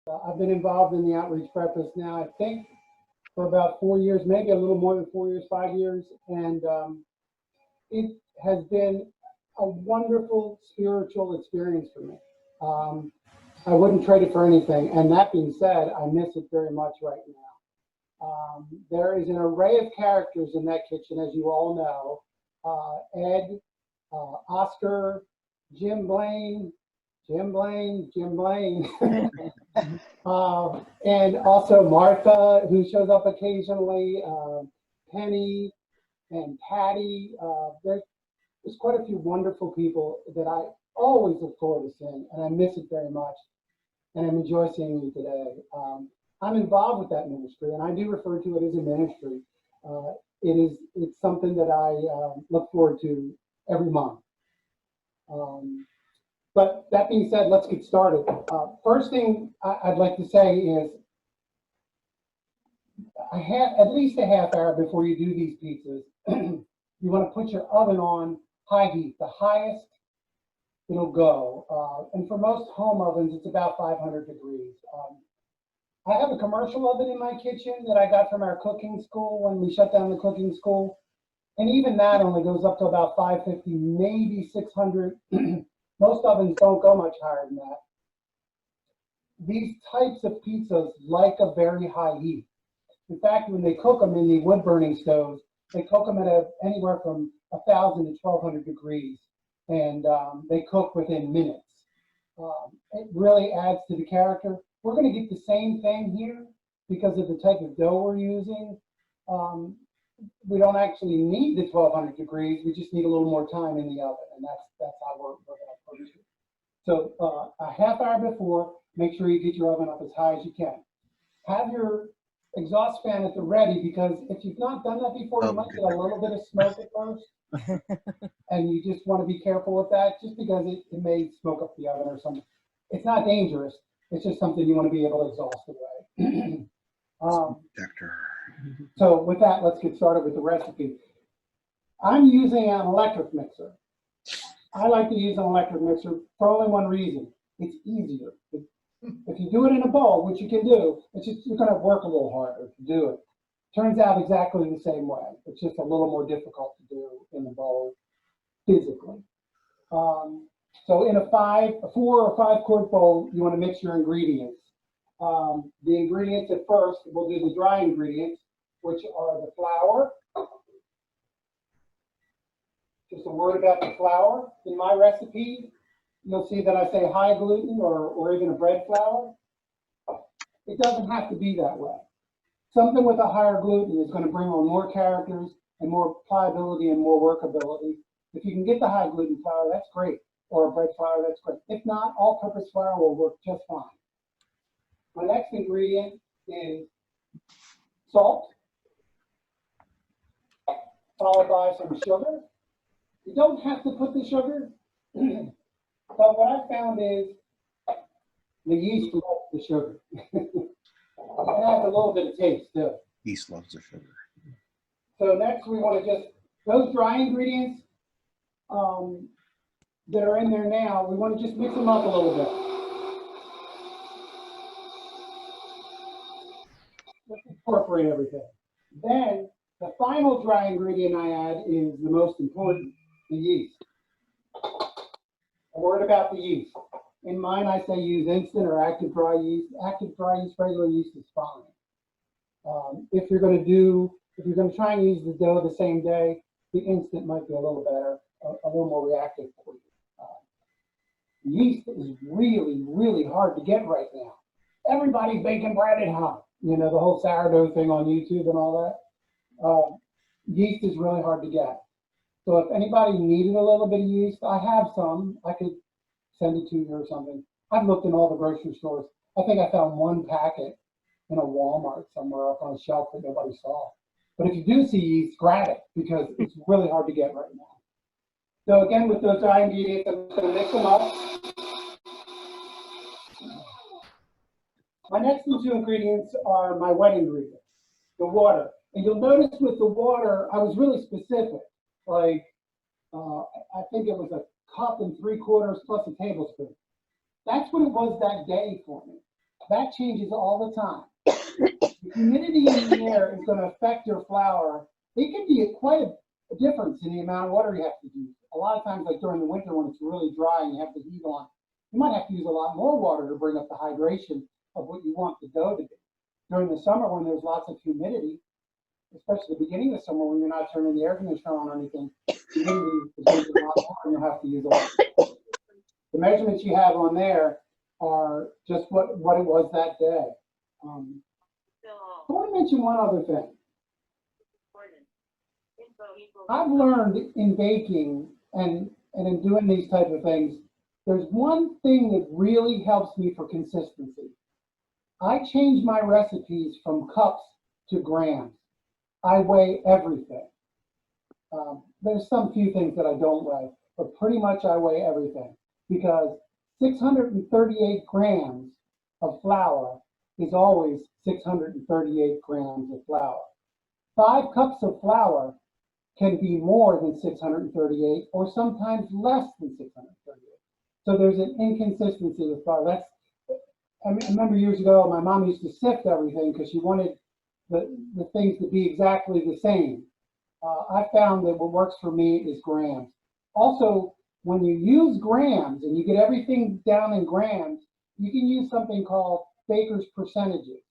I've been involved in the outreach breakfast now, I think, for about 4 years, maybe a little more than 4 years, 5 years. And it has been a wonderful spiritual experience for me. I wouldn't trade it for anything. And that being said, I miss it very much right now. There is an array of characters in that kitchen, as you all know. Ed, Oscar, Jim Blaine, and also Martha, who shows up occasionally, Penny and Patty. There's quite a few wonderful people that I always look forward to seeing, and I miss it very much. And I'm enjoying seeing you today. I'm involved with that ministry, and I do refer to it as a ministry. It's something that I look forward to every month. But that being said, let's get started. First thing I'd like to say is at least a half hour before you do these pizzas, you want to put your oven on high heat, the highest it'll go. And for most home ovens, it's about 500 degrees. I have a commercial oven in my kitchen that I got from our cooking school when we shut down the cooking school. And even that only goes up to about 550, maybe 600. Most ovens don't go much higher than that. These types of pizzas like a very high heat. In fact, when they cook them in the wood burning stoves, they cook them at anywhere from 1,000 to 1,200 degrees. And they cook within minutes. It really adds to the character. We're going to get the same thing here because of the type of dough we're using. We don't actually need the 1,200 degrees. We just need a little more time in the oven, and that's how we're going to approach it. So a half hour before, make sure you get your oven up as high as you can. Have your exhaust fan at the ready, because if you've not done that before, you might get a little bit of smoke at first. And you just want to be careful with that, just because it may smoke up the oven or something. It's not dangerous. It's just something you want to be able to exhaust away. So with that, let's get started with the recipe. I'm using an electric mixer. I like to use an electric mixer for only one reason. It's easier. If you do it in a bowl, which you can do, it's just you're going to work a little harder to do it. Turns out exactly the same way. It's just a little more difficult to do in the bowl physically. So in a 4 or 5 quart bowl, you want to mix your ingredients. The ingredients at first, we'll do the dry ingredients, which are the flour. Just a word about the flour. In my recipe, you'll see that I say high gluten or even a bread flour. It doesn't have to be that way. Something with a higher gluten is going to bring on more characters and more pliability and more workability. If you can get the high gluten flour, that's great. Or a bread flour, that's great. If not, all-purpose flour will work just fine. My next ingredient is salt, followed by some sugar. You don't have to put the sugar, but what I found is the yeast loves the sugar. It adds a little bit of taste too. Yeast loves the sugar. So next we want to just, those dry ingredients that are in there now, we want to just mix them up a little bit. Let's incorporate everything. Then the final dry ingredient I add is the most important, the yeast. A word about the yeast. In mine, I say use instant or active dry yeast. Active dry yeast, regular yeast is fine. If you're going to try and use the dough the same day, the instant might be a little better, a little more reactive for you. Yeast is really, really hard to get right now. Everybody's baking bread at home. You know, the whole sourdough thing on YouTube and all that. Yeast is really hard to get. So if anybody needed a little bit of yeast, I have some. I could send it to you or something. I've looked in all the grocery stores. I think I found one packet in a Walmart somewhere up on a shelf that nobody saw. But if you do see yeast, grab it, because it's really hard to get right now. So again, with those dry ingredients, I'm going to mix them up. My next two ingredients are my wet ingredients, the water. And you'll notice with the water, I was really specific. Like, I think it was a 1 3/4 plus a tablespoon. That's what it was that day for me. That changes all the time. The humidity in the air is going to affect your flour. It can be quite a difference in the amount of water you have to use. A lot of times, like during the winter when it's really dry and you have the heat on, you might have to use a lot more water to bring up the hydration of what you want the dough to be. During the summer when there's lots of humidity, especially the beginning of summer when you're not turning the air conditioner on or anything, humidity is going to be a lot more and you'll have to use a lot. The measurements you have on there are just what it was that day. I want to mention one other thing. I've learned in baking and in doing these type of things, there's one thing that really helps me for consistency. I change my recipes from cups to grams. I weigh everything. There's some few things that I don't weigh, but pretty much I weigh everything because 638 grams of flour is always 638 grams of flour. 5 cups of flour can be more than 638 or sometimes less than 638. So there's an inconsistency with flour. I remember years ago, my mom used to sift everything because she wanted the things to be exactly the same. I found that what works for me is grams. Also, when you use grams and you get everything down in grams, you can use something called baker's percentages.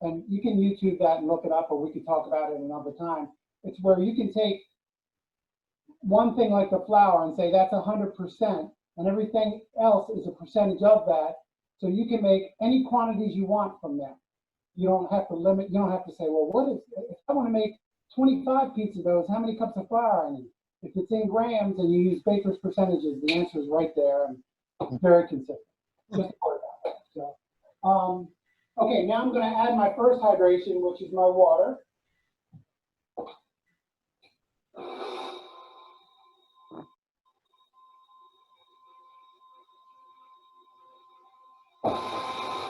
And you can YouTube that and look it up, or we could talk about it another time. It's where you can take one thing like the flour and say that's 100%, and everything else is a percentage of that. So you can make any quantities you want from them. You don't have to limit, you don't have to say, well, if I want to make 25 pizza doughs, how many cups of flour I need? If it's in grams and you use baker's percentages, the answer is right there and it's very consistent. Just worry about it. So, okay, now I'm going to add my first hydration, which is my water.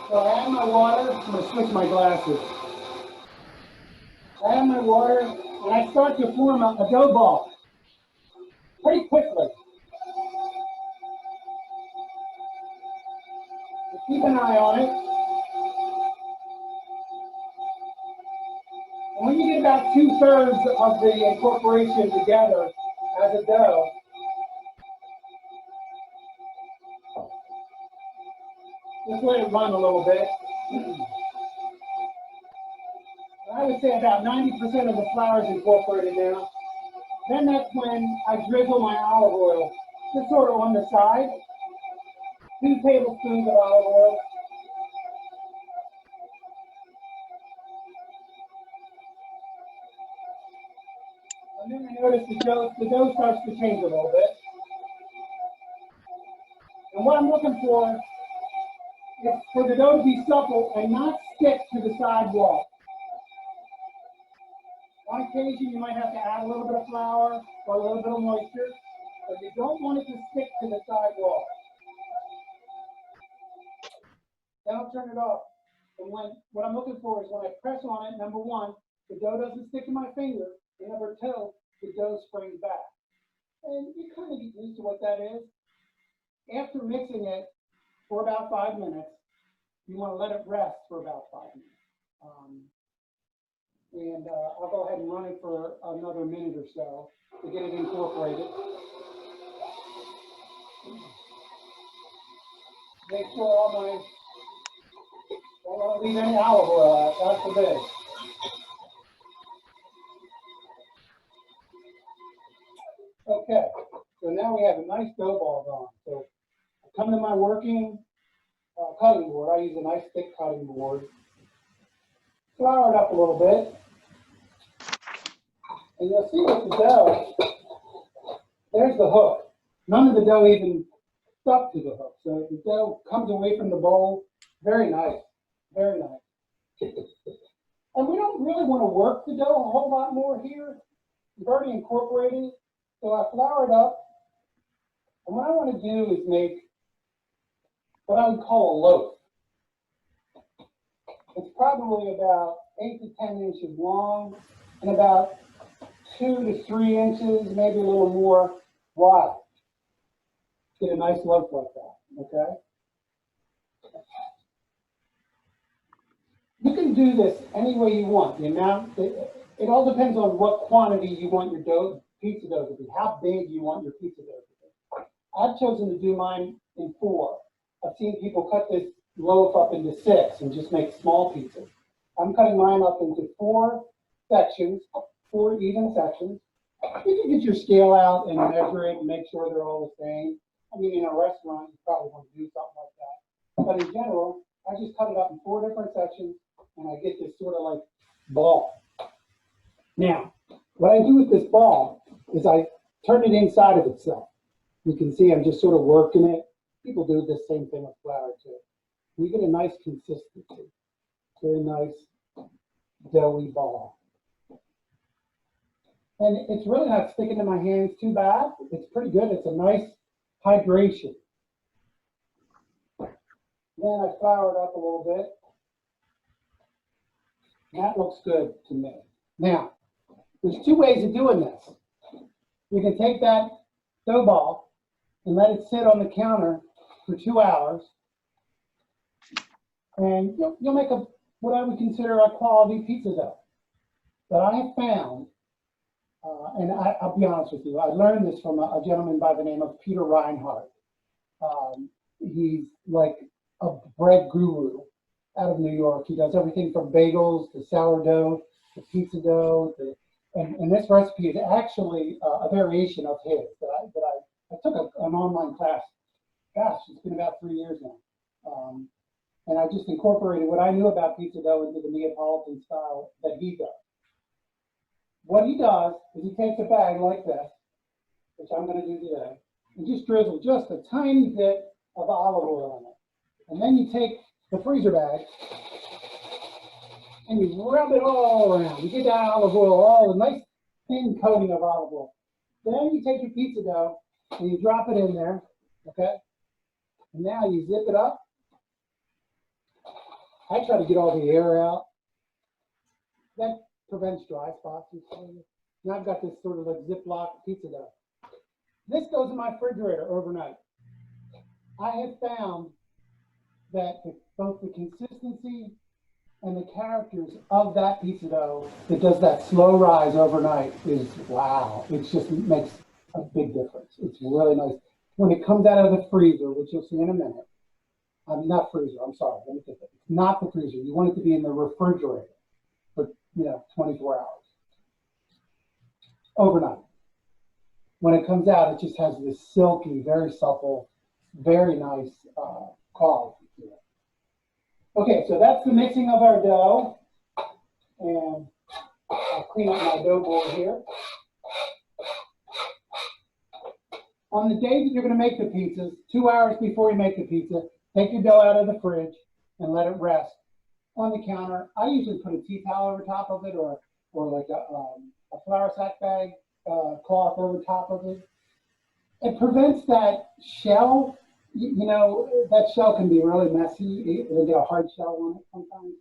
So I add my water. I'm going to switch my glasses. I add my water, and I start to form a dough ball pretty quickly. So keep an eye on it. And when you get about 2/3 of the incorporation together as a dough, just let it run a little bit. I would say about 90% of the flour is incorporated now. Then that's when I drizzle my olive oil, just sort of on the side. 2 tablespoons of olive oil. And then I notice the dough starts to change a little bit. And what I'm looking for is for the dough to be supple and not stick to the side wall. On occasion, you might have to add a little bit of flour or a little bit of moisture, but you don't want it to stick to the side wall. Then I'll turn it off. And what I'm looking for is when I press on it, number one, the dough doesn't stick to my finger, and number two, the dough springs back. And you kind of get used to what that is. After mixing it for about 5 minutes, you want to let it rest for about 5 minutes. I'll go ahead and run it for another minute or so to get it incorporated. Make sure I don't want to leave any olive oil out, God forbid. Okay, so now we have a nice dough ball going. So I come to my working cutting board. I use a nice thick cutting board. Flour it up a little bit. And you'll see with the dough, there's the hook. None of the dough even stuck to the hook. So the dough comes away from the bowl. Very nice. Very nice. And we don't really want to work the dough a whole lot more here. We've already incorporated it. So I flour it up. And what I want to do is make what I would call a loaf. It's probably about 8 to 10 inches long and about 2 to 3 inches, maybe a little more wide. Get a nice loaf like that, okay? can do this any way you want. The amount, it all depends on what quantity you want your pizza dough to be, how big you want your pizza dough to be. I've chosen to do mine in 4. I've seen people cut this loaf up into 6 and just make small pizzas. I'm cutting mine up into 4 sections, 4 even sections. You can get your scale out and measure it and make sure they're all the same. I mean, in a restaurant, you probably want to do something like that. But in general, I just cut it up in 4 different sections, and I get this sort of like ball. Now, what I do with this ball is I turn it inside of itself. You can see I'm just sort of working it. People do the same thing with flour too. You get a nice consistency, very nice doughy ball. And it's really not sticking to my hands too bad. It's pretty good. It's a nice hydration. Then I flour it up a little bit. That looks good to me. Now, there's 2 ways of doing this. You can take that dough ball and let it sit on the counter for 2 hours, and you'll make what I would consider a quality pizza dough. But I have found, and I'll be honest with you, I learned this from a gentleman by the name of Peter Reinhardt. He's like a bread guru out of New York. He does everything from bagels to sourdough to pizza dough. And this recipe is actually a variation of his that I took an online class. Gosh, it's been about 3 years now. And I just incorporated what I knew about pizza dough into the Neapolitan style that he does. What he does is he takes a bag like this, which I'm going to do today, and just drizzle just a tiny bit of olive oil in it. And then you take the freezer bag and you rub it all around. You get that olive oil, all a nice thin coating of olive oil. Then you take your pizza dough and you drop it in there, okay? And now you zip it up. I try to get all the air out. That prevents dry spots and stuff. Now I've got this sort of like Ziploc pizza dough. This goes in my refrigerator overnight. I have found that both the consistency and the characters of that pizza dough that does that slow rise overnight is wow. It just makes a big difference. It's really nice. When it comes out of the freezer, which you'll see in a minute, not freezer, I'm sorry, let me get that. It's not the freezer. You want it to be in the refrigerator for 24 hours. Overnight. When it comes out, it just has this silky, very supple, very nice quality to it. Okay, so that's the mixing of our dough. And I'll clean up my dough board here. On the day that you're going to make the pizzas, 2 hours before you make the pizza, take your dough out of the fridge and let it rest on the counter. I usually put a tea towel over top of it, or like a flour sack bag cloth over top of it. It prevents that shell. That shell can be really messy. It'll get a hard shell on it sometimes.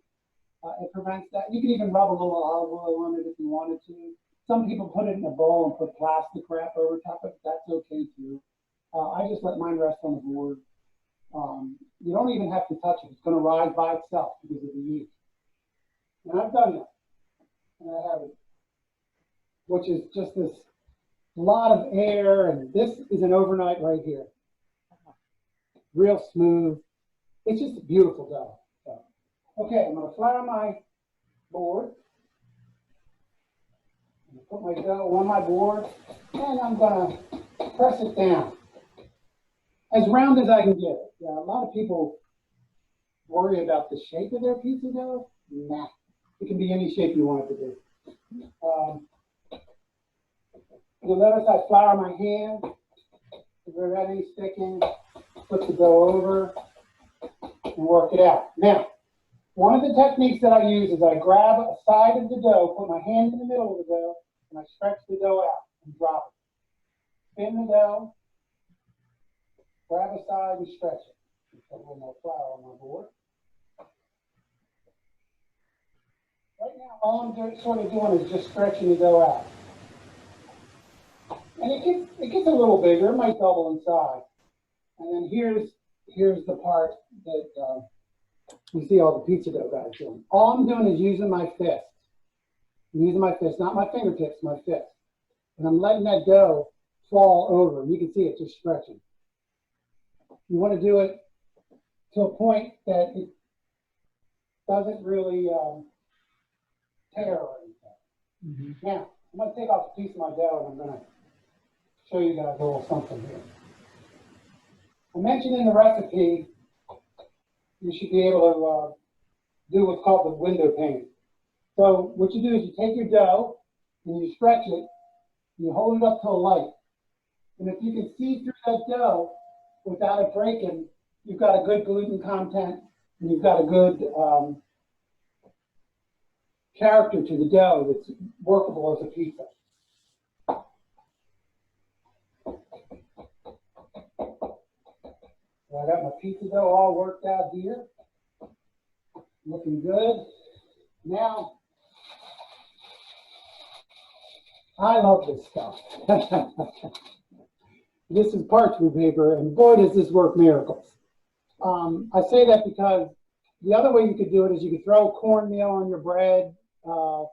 It prevents that. You can even rub a little olive oil on it if you wanted to. Some people put it in a bowl and put plastic wrap over top of it. That's okay too. I just let mine rest on the board. You don't even have to touch it. It's going to rise by itself because of the yeast. And I've done that. And I have it, which is just this lot of air. And this is an overnight right here. Real smooth. It's just a beautiful dough. So, okay, I'm going to flour my board. I'm going to put my dough on my board, and I'm going to press it down as round as I can get it. Yeah, a lot of people worry about the shape of their pizza dough. Nah, it can be any shape you want it to be. You'll notice I flour my hand. If there's any sticking, flip the dough over and work it out. Now, one of the techniques that I use is I grab a side of the dough, put my hand in the middle of the dough, and I stretch the dough out and drop it. Spin the dough, grab a side and stretch it. Put a little more flour on my board. Right now, all I'm sort of doing is just stretching the dough out. And it gets a little bigger. It might double in size. And then here's the part that You see all the pizza dough guys doing. All I'm doing is using my fist. I'm using my fist, not my fingertips, my fist. And I'm letting that dough fall over. You can see it just stretching. You want to do it to a point that it doesn't really tear or anything. Now, I'm going to take off a piece of my dough and I'm going to show you guys a little something here. I mentioned in the recipe, you should be able to do what's called the window pane. So what you do is you take your dough and you stretch it, and you hold it up to a light. And if you can see through that dough without it breaking, you've got a good gluten content and you've got a good character to the dough that's workable as a pizza. So I got my pizza dough all worked out here. Looking good. Now, I love this stuff. This is parchment paper, and boy, does this work miracles. I say that because the other way you could do it is you could throw cornmeal on your bread, or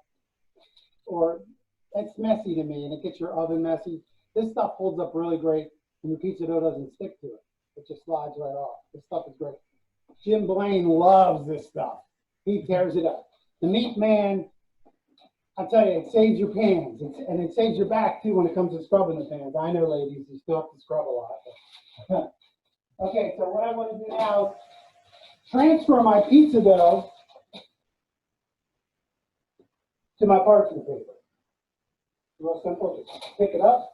it's messy to me, and it gets your oven messy. This stuff holds up really great, and the pizza dough doesn't stick to it. It just slides right off. This stuff is great. Jim Blaine loves this stuff. He tears it up. The meat man, I tell you, it saves your pans, and it saves your back too when it comes to scrubbing the pans. I know, ladies, you still have to scrub a lot. But okay, so what I want to do now is transfer my pizza dough to my parchment paper. Real simple, just pick it up.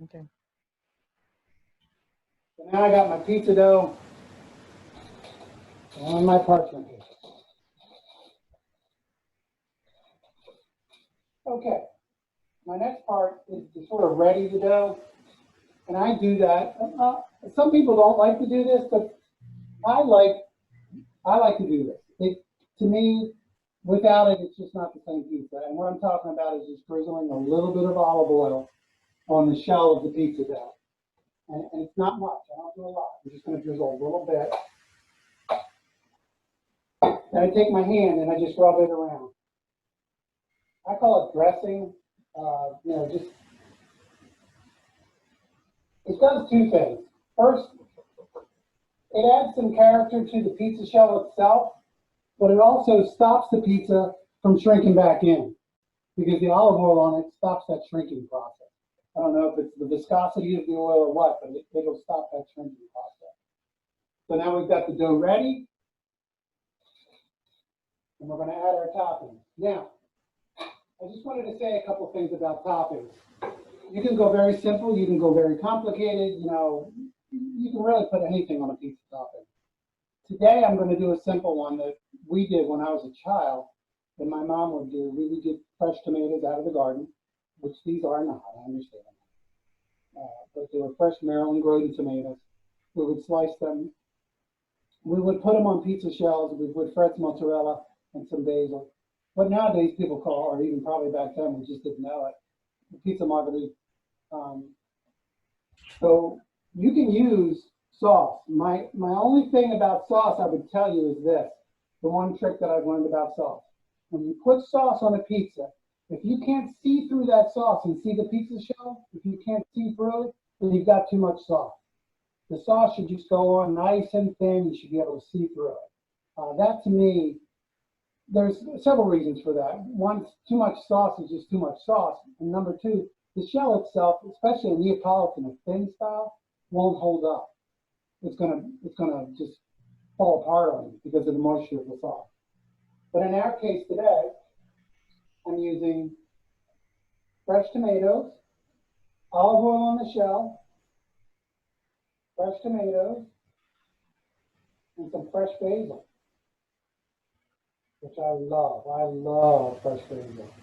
Okay. So now I got my pizza dough on my parchment paper. Okay, my next part is to sort of ready the dough, and I do that. Some people don't like to do this, but I like to do this. To me, without it, it's just not the same pizza. And what I'm talking about is just drizzling a little bit of olive oil on the shell of the pizza dough. And it's not much. I don't do a lot. I'm just going to drizzle a little bit. And I take my hand and I just rub it around. I call it dressing. Just it does two things. First, it adds some character to the pizza shell itself, but it also stops the pizza from shrinking back in because the olive oil on it stops that shrinking process. I don't know if it's the viscosity of the oil or what, but it'll stop that shrinking process. So now we've got the dough ready, and we're going to add our toppings. Now, I just wanted to say a couple things about toppings. You can go very simple, you can go very complicated, you can really put anything on a pizza topping. Today I'm going to do a simple one that we did when I was a child, that my mom would do. We would get fresh tomatoes out of the garden, which these are not, I understand. But they were fresh Maryland grown tomatoes. We would slice them. We would put them on pizza shells. We would fret mozzarella and some basil. What nowadays people call, or even probably back then, we just didn't know it, pizza margherita. So you can use sauce. My only thing about sauce I would tell you is this, the one trick that I've learned about sauce. When you put sauce on a pizza, if you can't see through that sauce and see the pizza shell, if you can't see through it, then you've got too much sauce. The sauce should just go on nice and thin. You should be able to see through it. That to me, there's several reasons for that. One, too much sauce is just too much sauce. And number two, the shell itself, especially a Neapolitan, a thin style, won't hold up. It's gonna just fall apart on you because of the moisture of the sauce. But in our case today, I'm using fresh tomatoes, olive oil on the shell, fresh tomatoes, and some fresh basil, which I love. I love fresh basil.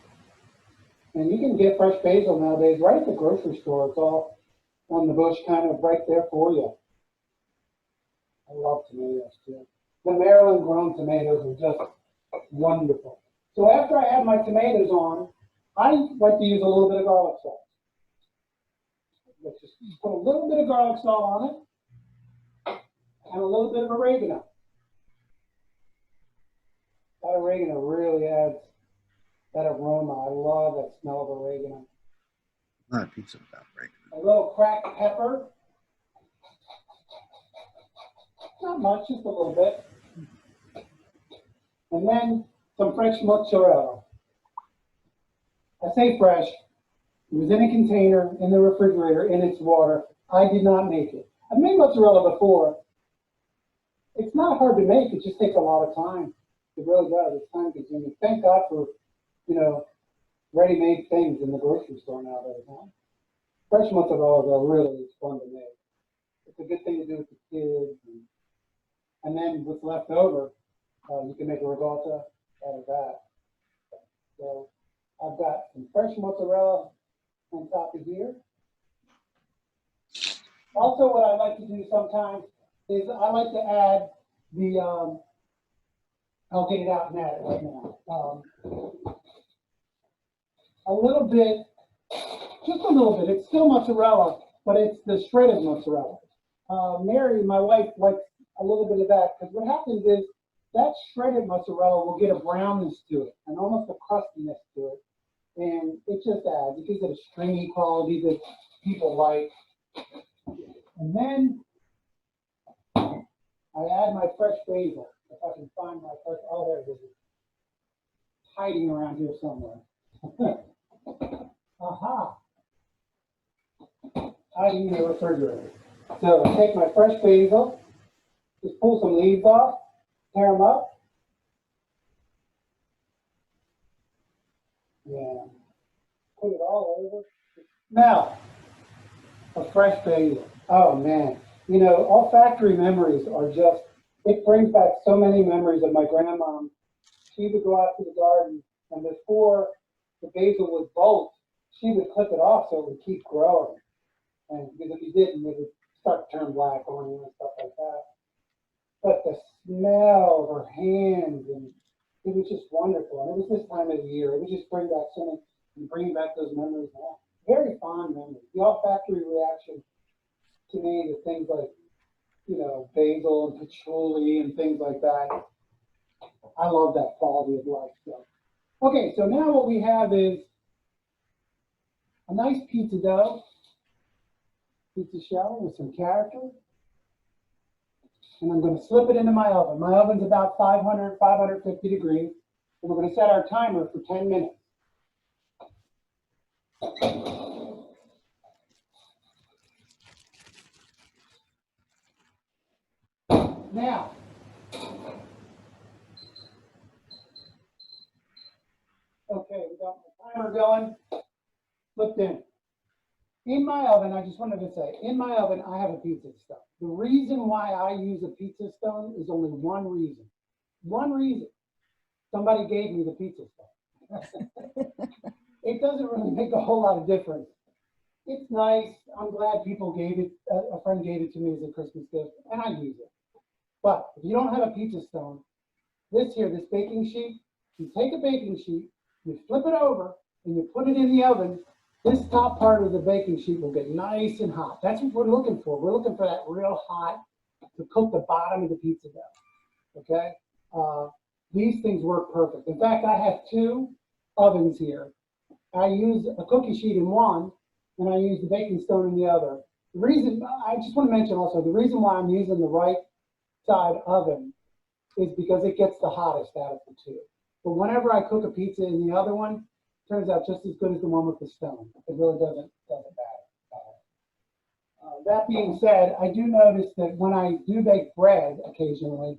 And you can get fresh basil nowadays right at the grocery store. It's all on the bush kind of right there for you. I love tomatoes too. The Maryland grown tomatoes are just wonderful. So after I have my tomatoes on, I like to use a little bit of garlic salt. Let's just put a little bit of garlic salt on it and a little bit of oregano. That oregano really adds that aroma. I love that smell of oregano. Not a pizza without oregano. A little cracked pepper. Not much, just a little bit. And then some fresh mozzarella. I say fresh. It was in a container in the refrigerator in its water. I did not make it. I've made mozzarella before. It's not hard to make. It just takes a lot of time. It really does. It's time consuming. Thank God for, ready-made things in the grocery store nowadays. Huh? Fresh mozzarella are really fun to make. It's a good thing to do with the kids. And then what's left over, you can make a ricotta out of that. So I've got some fresh mozzarella on top of here. Also, what I like to do sometimes is I like to add the, I'll get it out and add it right now. A little bit, just a little bit. It's still mozzarella, but it's the shredded mozzarella. Mary, my wife, likes a little bit of that because what happens is that shredded mozzarella will get a brownness to it and almost a crustiness to it. And it just adds, it gives it a stringy quality that people like. And then I add my fresh basil. If I can find my fresh, oh, there it is. It's hiding around here somewhere. Aha. Hiding in the refrigerator. So I take my fresh basil, just pull some leaves off, tear them up. Yeah. Put it all over. Now, a fresh basil. Oh man. Olfactory memories are just, it brings back so many memories of my grandmom. She would go out to the garden, and before the basil would bolt, she would clip it off so it would keep growing. And because if you didn't, it would start to turn black on you and stuff like that. But the smell of her hands, and it was just wonderful. And it was this time of the year. It would just bring back so many, and bring back those memories. Very fond memories. The olfactory reaction to me to things like, basil and patchouli and things like that. I love that quality of life. So, okay, so now what we have is a nice pizza dough, pizza shell with some character. And I'm going to slip it into my oven. My oven's about 500, 550 degrees. And we're going to set our timer for 10 minutes. Now, okay, we got the timer going, flipped in. In my oven, I just wanted to say, in my oven, I have a pizza stone. The reason why I use a pizza stone is only one reason. One reason. Somebody gave me the pizza stone. It doesn't really make a whole lot of difference. It's nice. I'm glad people gave it, a friend gave it to me as a Christmas gift, and I use it. But if you don't have a pizza stone, this baking sheet, you take a baking sheet, you flip it over, and you put it in the oven. This top part of the baking sheet will get nice and hot. That's what we're looking for. We're looking for that real hot to cook the bottom of the pizza dough, okay? These things work perfect. In fact, I have two ovens here. I use a cookie sheet in one, and I use the baking stone in the other. The reason, I just want to mention also, the reason why I'm using the right side oven is because it gets the hottest out of the two. But whenever I cook a pizza in the other one, it turns out just as good as the one with the stone. It really doesn't matter. That being said, I do notice that when I do bake bread occasionally,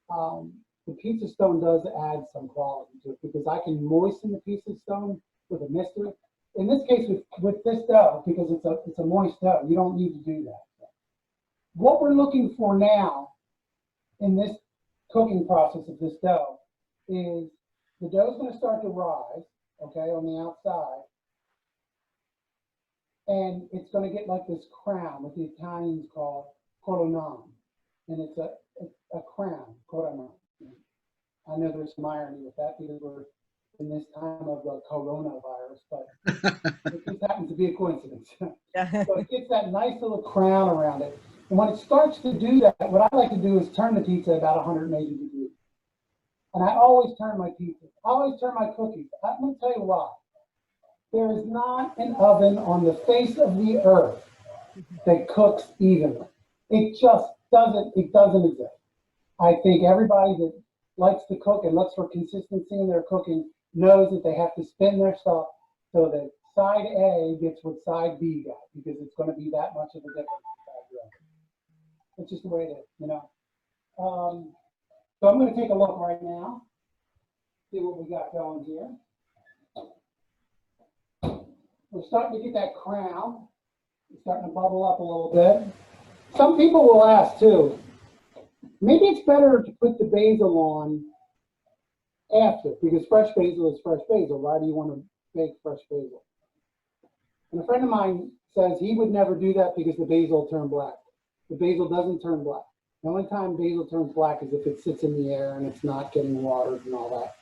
the pizza stone does add some quality to it because I can moisten the pizza stone with a mister. In this case, with this dough, because it's a moist dough, you don't need to do that. What we're looking for now in this cooking process of this dough is the dough is going to start to rise, okay, on the outside. And it's going to get like this crown, what the Italians call coronam. And it's a crown, coronam. I know there's some irony with that because we're in this time of the coronavirus, but it just happens to be a coincidence. So it gets that nice little crown around it. And when it starts to do that, what I like to do is turn the pizza about 180 degrees. And I always turn my pizzas. I always turn my cookies. I'm going to tell you why. There is not an oven on the face of the earth that cooks evenly. It just doesn't exist. I think everybody that likes to cook and looks for consistency in their cooking knows that they have to spin their stuff so that side A gets what side B got, because it's going to be that much of a difference. It's just the way it is, you know. So I'm going to take a look right now, see what we got going here. We're starting to get that crown. It's starting to bubble up a little bit. Some people will ask too, maybe it's better to put the basil on after, because fresh basil is fresh basil. Why do you want to bake fresh basil? And a friend of mine says he would never do that because the basil will turn black. The basil doesn't turn black. The only time basil turns black is if it sits in the air and it's not getting watered and all that.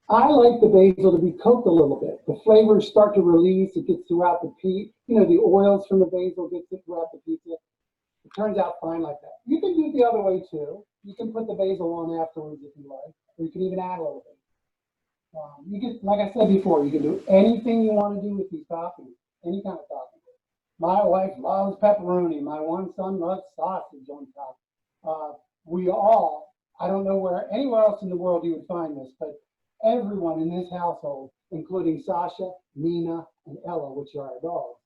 I like the basil to be cooked a little bit. The flavors start to release. It gets throughout the pizza. You know, the oils from the basil gets it throughout the pizza. It turns out fine like that. You can do it the other way too. You can put the basil on afterwards if you like, or you can even add a little bit. You can, like I said before, you can do anything you want to do with these toppings, any kind of topping. My wife loves pepperoni. My one son loves sausage on top. We all, I don't know where anywhere else in the world you would find this, but everyone in this household, including Sasha, Nina, and Ella, which are our dogs,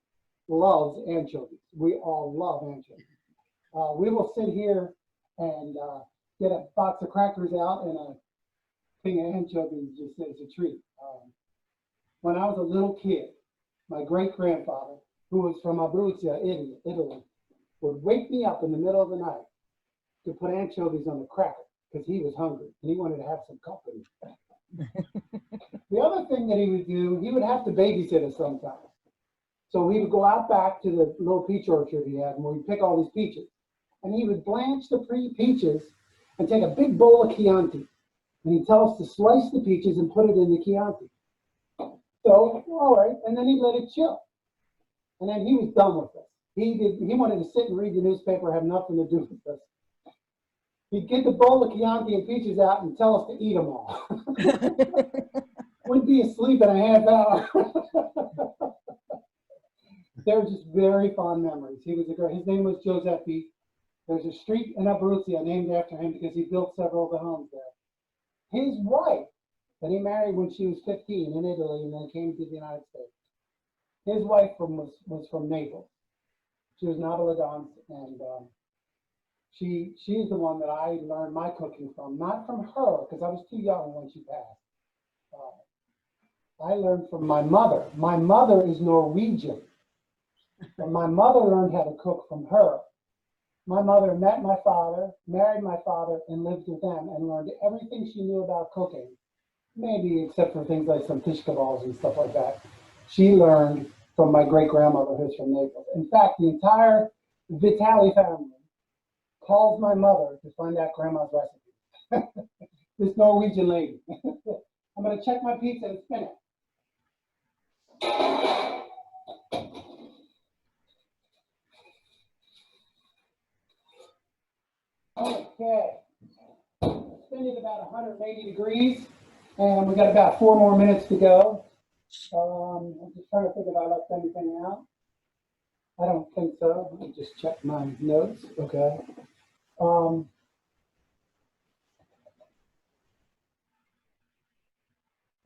loves anchovies. We all love anchovies. We will sit here and get a box of crackers out and a thing of anchovies just as a treat. When I was a little kid, my great-grandfather, who was from Abruzzo, Italy, would wake me up in the middle of the night to put anchovies on the cracker because he was hungry and he wanted to have some company. The other thing that he would do, he would have to babysit us sometimes. So we would go out back to the little peach orchard he had and we'd pick all these peaches. And he would blanch the peaches and take a big bowl of Chianti. And he'd tell us to slice the peaches and put it in the Chianti. So, all right, and then he'd let it chill. And then he was done with us. He wanted to sit and read the newspaper, have nothing to do with us. He'd get the bowl of Chianti and peaches out and tell us to eat them all. We'd be asleep in a half hour. They were just very fond memories. He was his name was Giuseppe. There's a street in Abruzzo named after him because he built several of the homes there. His wife, that he married when she was 15 in Italy and then came to the United States. His wife was from Naples. She was Neapolitan, and she's the one that I learned my cooking from, not from her, because I was too young when she passed. I learned from my mother. My mother is Norwegian, and my mother learned how to cook from her. My mother met my father, married my father, and lived with them, and learned everything she knew about cooking, maybe except for things like some fish kebabs and stuff like that. She learned from my great-grandmother, who's from Naples. In fact, the entire Vitali family calls my mother to find out grandma's recipe. This Norwegian lady. I'm going to check my pizza and spin it. Okay. Spin it about 180 degrees, and we got about 4 more minutes to go. I'm just trying to think if I left anything out. I don't think so. Let me just check my notes. Okay.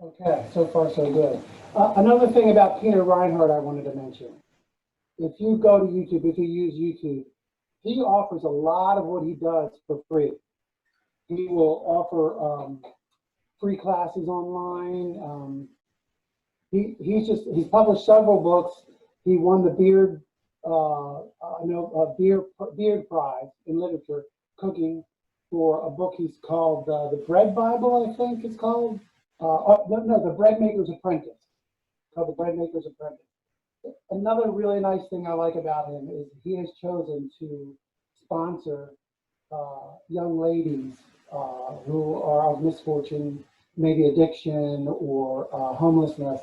Okay, so far so good. Another thing about Peter Reinhardt I wanted to mention. If you go to YouTube, if you use YouTube, he offers a lot of what he does for free. He will offer free classes online. He's published several books. He won the Beard Prize in literature, cooking, for a book he's called The Bread Bible, I think it's called. The Bread Maker's Apprentice. Called The Bread Maker's Apprentice. Another really nice thing I like about him is he has chosen to sponsor young ladies who are of misfortune maybe addiction or homelessness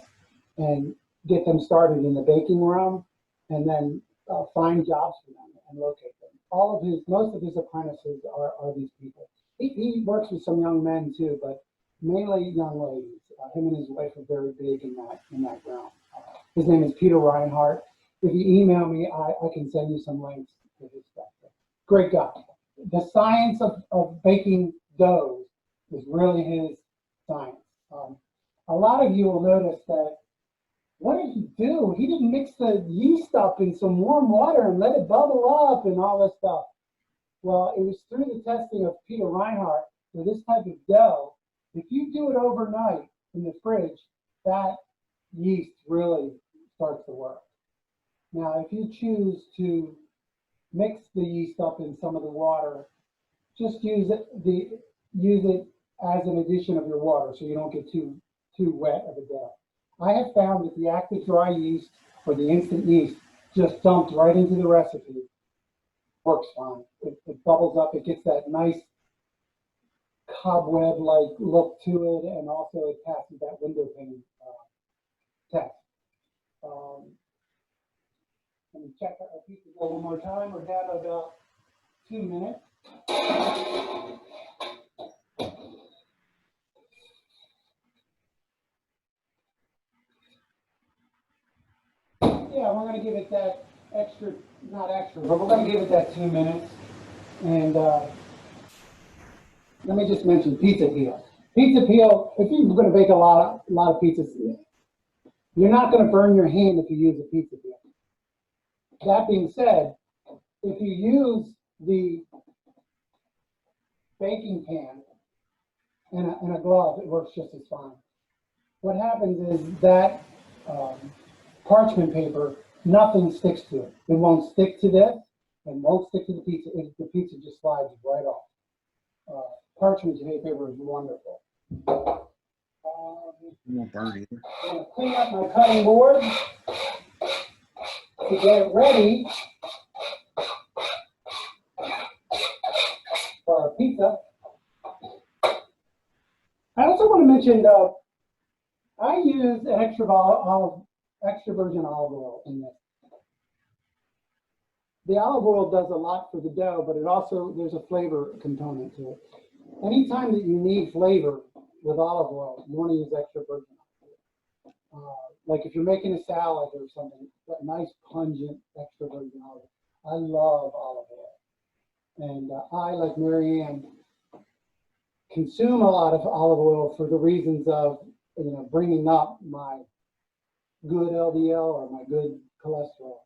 and get them started in the baking realm and then find jobs for them and locate them. Most of his apprentices are these people. He works with some young men too, but mainly young ladies. Him and his wife are very big in that realm. His name is Peter Reinhardt. If you email me, I can send you some links to his stuff. Great guy. The science of baking doughs is really his science. A lot of you will notice that, what did he do? He didn't mix the yeast up in some warm water and let it bubble up and all this stuff. Well, it was through the testing of Peter Reinhardt for this type of dough. If you do it overnight in the fridge, that yeast really starts to work. Now, if you choose to mix the yeast up in some of the water, just use it as an addition of your water so you don't get too wet of a dough. I have found that the active dry yeast or the instant yeast just dumped right into the recipe works fine. It bubbles up, it gets that nice cobweb-like look to it, and also it passes that window pane test. Let me check our pizza dough one more time. We're down to about 2 minutes. Yeah, we're going to give it that extra, not extra, but we're going to give it that 2 minutes. And let me just mention pizza peel. Pizza peel, if you're going to bake a lot of pizzas, you're not going to burn your hand if you use a pizza peel. That being said, if you use the baking pan and a glove, it works just as fine. What happens is that parchment paper, nothing sticks to it. It won't stick to this and won't stick to the pizza. The pizza just slides right off. Parchment paper is wonderful. It won't burn either. I'm going to clean up my cutting board to get it ready for our pizza. I also want to mention, I use an extra virgin olive oil in this. The olive oil does a lot for the dough, but it also, there's a flavor component to it. Anytime that you need flavor with olive oil, you want to use extra virgin olive oil. Like if you're making a salad or something, that nice pungent extra virgin olive oil. I love olive oil. And I, like Mary Ann, consume a lot of olive oil for the reasons of, bringing up my good LDL or my good cholesterol.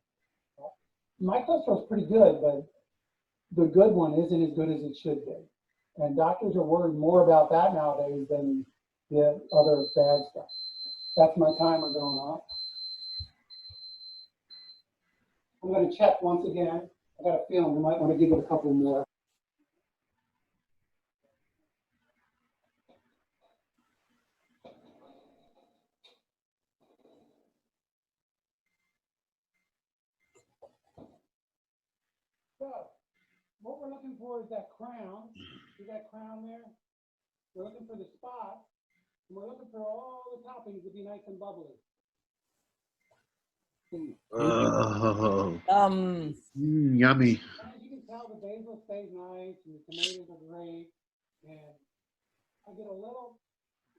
My cholesterol is pretty good, but the good one isn't as good as it should be. And doctors are worried more about that nowadays than the other bad stuff. That's my timer going off. I'm going to check once again. I got a feeling we might want to give it a couple more. So, what we're looking for is that crown. See that crown there? We're looking for the spot, and we're looking for all the toppings to be nice and bubbly. Oh, And yummy. as you can tell, the basil stays nice, and the tomatoes are great, and I get a little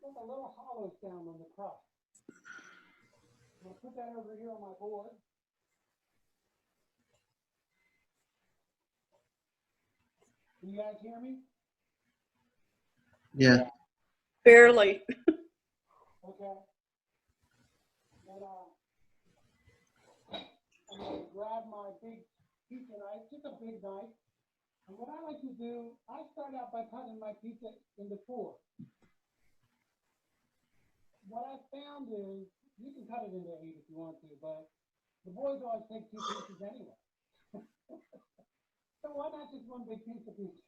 hollow sound on the crust. I'll put that over here on my board. Can you guys hear me? Yeah. Barely. Okay. And I'm going to grab my big pizza knife, just a big knife. And what I like to do, I start out by cutting my pizza into 4. What I found is, you can cut it into 8 if you want to, but the boys always take 2 pieces anyway. So why not just one big piece of pizza?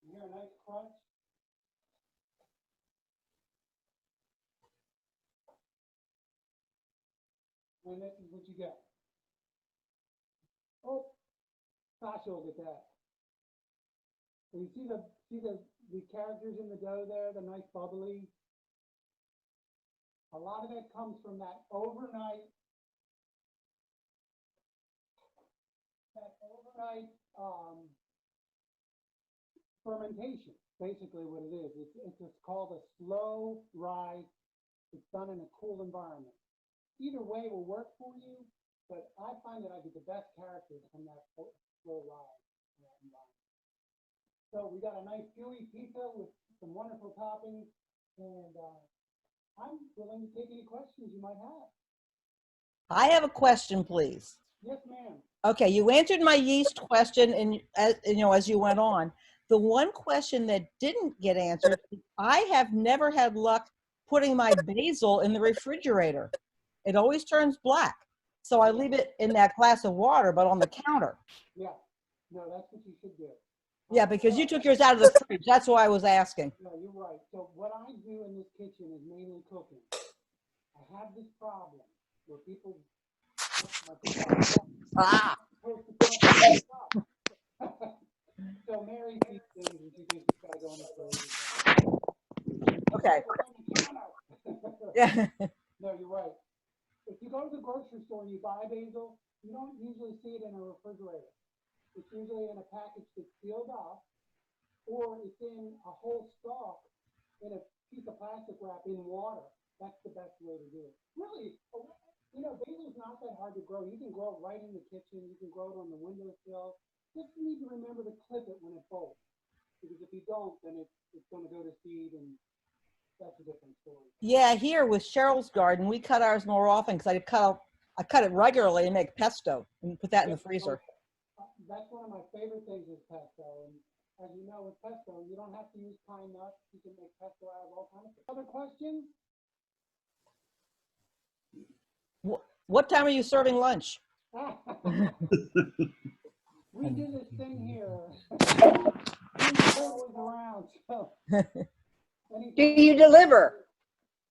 You hear a nice crunch? And this is what you get. Oh, Sasha will get that. So you see the characters in the dough there, the nice bubbly. A lot of it comes from that overnight fermentation. Basically, what it is, it's called a slow rise. It's done in a cool environment. Either way will work for you, but I find that I get the best characters from that slow rise in that environment. So we got a nice gooey pizza with some wonderful toppings, and I'm willing to take any questions you might have. I have a question, please. Yes, ma'am. Okay, you answered my yeast question, and as you went on. The one question that didn't get answered, I have never had luck putting my basil in the refrigerator. It always turns black. So I leave it in that glass of water, but on the counter. Yeah, no, that's what you should do. Yeah, because you took yours out of the fridge. That's why I was asking. No, you're right. So what I do in this kitchen is mainly cooking. I have this problem where people, Ah. So Mary sees things and she thinks it's got to go in the fridge. Okay. Yeah. No, you're right. If you go to the grocery store and you buy basil, you don't usually see it in a refrigerator. It's usually in a package that's sealed off, or it's in a whole stalk in a piece of plastic wrap in water. That's the best way to do it. Really, basil's not that hard to grow. You can grow it right in the kitchen. You can grow it on the windowsill. Just need to remember to clip it when it folds. Because if you don't, then it's going to go to seed, and that's a different story. Yeah, here with Cheryl's garden, we cut ours more often because I cut it regularly and make pesto and put that in the freezer. That's one of my favorite things is pesto. And as you know, with pesto, you don't have to use pine nuts. You can make pesto out of all kinds of things. Other questions? What time are you serving lunch? We do this thing here. We're always around. So Do you deliver?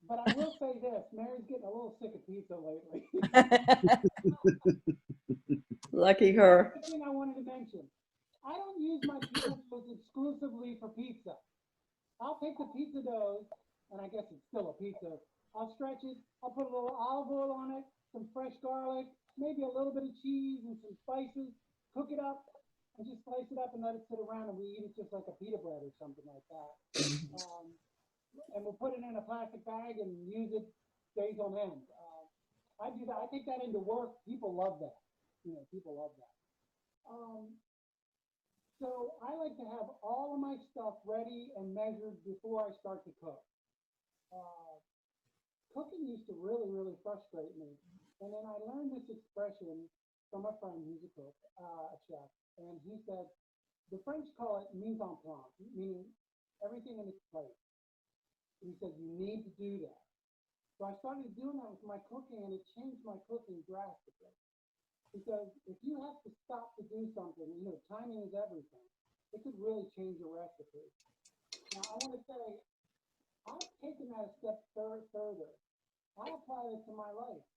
But I will say this, Mary's getting a little sick of pizza lately. Lucky her. The thing I wanted to mention, I don't use my pizza doughs exclusively for pizza. I'll take the pizza dough, and I guess it's still a pizza. I'll stretch it. I'll put a little olive oil on it, some fresh garlic, maybe a little bit of cheese and some spices. Cook it up, and just slice it up and let it sit around, and we eat it just like a pita bread or something like that. And we'll put it in a plastic bag and use it days on end. I do that. I take that into work. People love that. People love that. So I like to have all of my stuff ready and measured before I start to cook. Cooking used to really, really frustrate me. And then I learned this expression from a friend who's a cook, a chef. And he said, the French call it mise en place, meaning everything in its place. He said, you need to do that. So I started doing that with my cooking, and it changed my cooking drastically. Because if you have to stop to do something, timing is everything. It could really change your recipe. Now, I want to say, I've taken that a step further. I apply it to my life.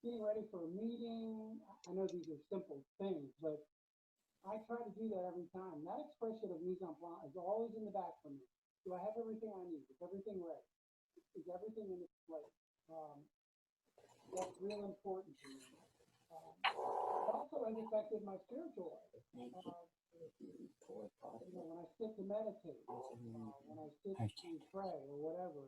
Getting ready for a meeting. I know these are simple things, but I try to do that every time. That expression of mise en place is always in the back for me. Do I have everything I need? Is everything ready? Is everything in its place? That's real important to me. It also has affected my spiritual life. When I sit to meditate, when I sit to pray or whatever,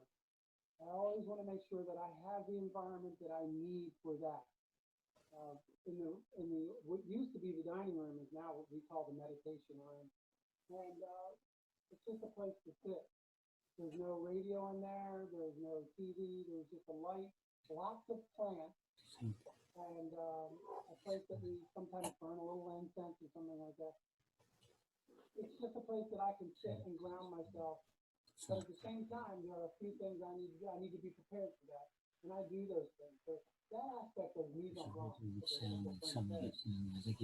I always want to make sure that I have the environment that I need for that. What used to be the dining room is now what we call the meditation room, and it's just a place to sit. There's no radio in there. There's no TV. There's just a light, lots of plants, and a place that we sometimes burn a little incense or something like that. It's just a place that I can sit and ground myself. But at the same time, there are a few things I need to do. I need to be prepared for that, and I do those things. So that aspect of mise en place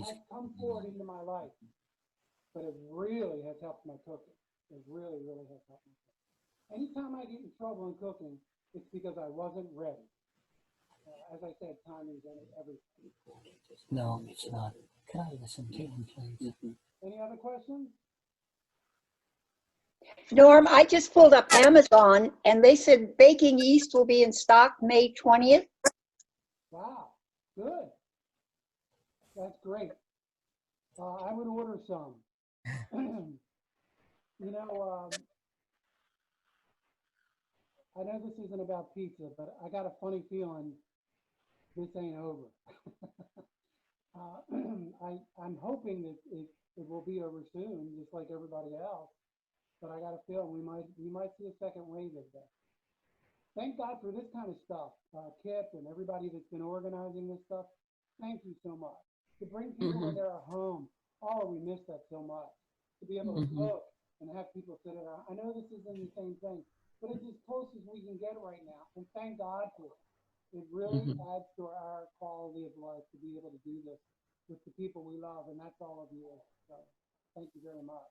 has come forward into my life, but it really has helped my cooking. It really, really has helped my cooking. Anytime I get in trouble in cooking, it's because I wasn't ready. As I said, timing is everything. No, it's not. Can I listen to him, please? Any other questions? Norm, I just pulled up Amazon and they said baking yeast will be in stock May 20th. Wow, good. That's great. I would order some. You know, I know this isn't about pizza, but I got a funny feeling this ain't over. I'm hoping that it will be over soon, just like everybody else. But I got a feeling we might see a second wave of this. Thank God for this kind of stuff, Kip and everybody that's been organizing this stuff. Thank you so much. To bring people in their home, oh, we miss that so much. To be able to cook and have people sit around. I know this isn't the same thing, but it's as close as we can get right now. And thank God for it. It really adds to our quality of life to be able to do this with the people we love, and that's all of you. So thank you very much.